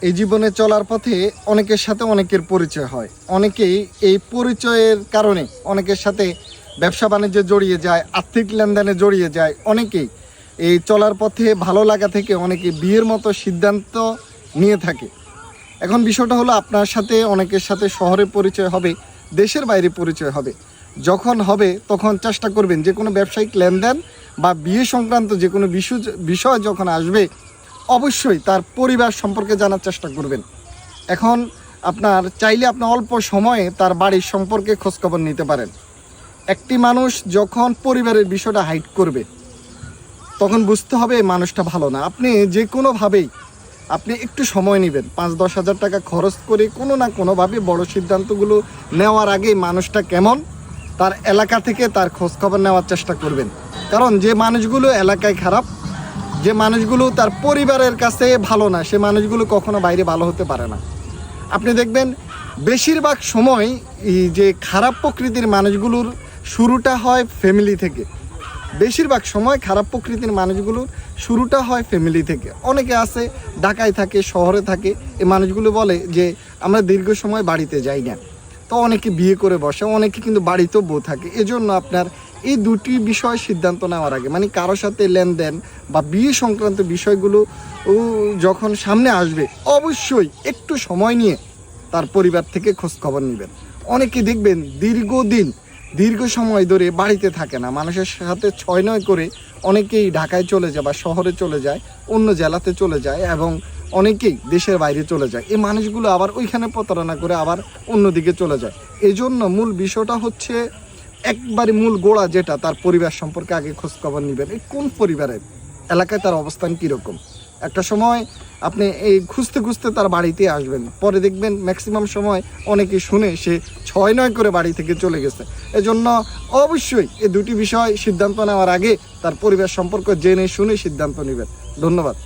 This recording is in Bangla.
এই জীবনে চলার পথে অনেকের সাথে অনেকের পরিচয় হয়। অনেকেই এই পরিচয়ের কারণে অনেকের সাথে ব্যবসা বাণিজ্যে জড়িয়ে যায়, আর্থিক লেনদেনে জড়িয়ে যায়। অনেকেই এই চলার পথে ভালো লাগা থেকে অনেকে বিয়ের মতো সিদ্ধান্ত নিয়ে থাকে। এখন বিষয়টা হলো, আপনার সাথে অনেকের সাথে শহরে পরিচয় হবে, দেশের বাইরে পরিচয় হবে। যখন হবে তখন চেষ্টা করবেন যে কোনো ব্যবসায়িক লেনদেন বা বিয়ে সংক্রান্ত যে কোনো বিষয় যখন আসবে, অবশ্যই তার পরিবার সম্পর্কে জানার চেষ্টা করবেন। এখন আপনার চাইলে আপনার অল্প সময়ে তার বাড়ির সম্পর্কে খোঁজখবর নিতে পারেন। একটি মানুষ যখন পরিবারের বিষয়টা হাইড করবে, তখন বুঝতে হবে এই মানুষটা ভালো না। আপনি যে কোনোভাবেই আপনি একটু সময় নেবেন, 5-10 হাজার টাকা খরচ করে কোনো না কোনোভাবে বড় সিদ্ধান্তগুলো নেওয়ার আগে মানুষটা কেমন, তার এলাকা থেকে তার খোঁজখবর নেওয়ার চেষ্টা করবেন। কারণ যে মানুষগুলো এলাকায় খারাপ, যে মানুষগুলো তার পরিবারের কাছে ভালো না, সে মানুষগুলো কখনো বাইরে ভালো হতে পারে না। আপনি দেখবেন বেশিরভাগ সময় এই যে খারাপ প্রকৃতির মানুষগুলোর শুরুটা হয় ফ্যামিলি থেকে। বেশিরভাগ সময় খারাপ প্রকৃতির মানুষগুলোর শুরুটা হয় ফ্যামিলি থেকে। অনেকে আছে ঢাকায় থাকে, শহরে থাকে, এই মানুষগুলো বলে যে আমরা দীর্ঘ সময় বাড়িতে যাই না। তো অনেকে বিয়ে করে বসে, অনেকে কিন্তু বাড়িতেও বউ থাকে। এজন্য আপনার এই দুটি বিষয় সিদ্ধান্ত নেওয়ার আগে, মানে কারোর সাথে লেনদেন বা বিয়ে সংক্রান্ত বিষয়গুলো যখন সামনে আসবে, অবশ্যই একটু সময় নিয়ে তার পরিবার থেকে খোঁজখবর নেবেন। অনেকে দেখবেন দীর্ঘ সময় ধরে বাড়িতে থাকে না, মানুষের সাথে 6-9 করে অনেকেই ঢাকায় চলে যায় বা শহরে চলে যায়, অন্য জেলাতে চলে যায়, এবং অনেকেই দেশের বাইরে চলে যায়। এই মানুষগুলো আবার ওইখানে প্রতারণা করে আবার অন্যদিকে চলে যায়। এজন্য মূল বিষয়টা হচ্ছে, একবারে মূল গোড়া যেটা, তার পরিবার সম্পর্কে আগে খোঁজখবর নেবেন। এই কোন পরিবারের, এলাকায় তার অবস্থান কীরকম। একটা সময় আপনি এই খুঁজতে খুঁজতে তার বাড়িতে আসবেন, পরে দেখবেন ম্যাক্সিমাম সময় অনেকে শুনে সে 6-9 করে বাড়ি থেকে চলে গেছে। এজন্য অবশ্যই এই দুটি বিষয় সিদ্ধান্ত নেওয়ার আগে তার পরিবার সম্পর্কে জেনে শুনে সিদ্ধান্ত নেবেন। ধন্যবাদ।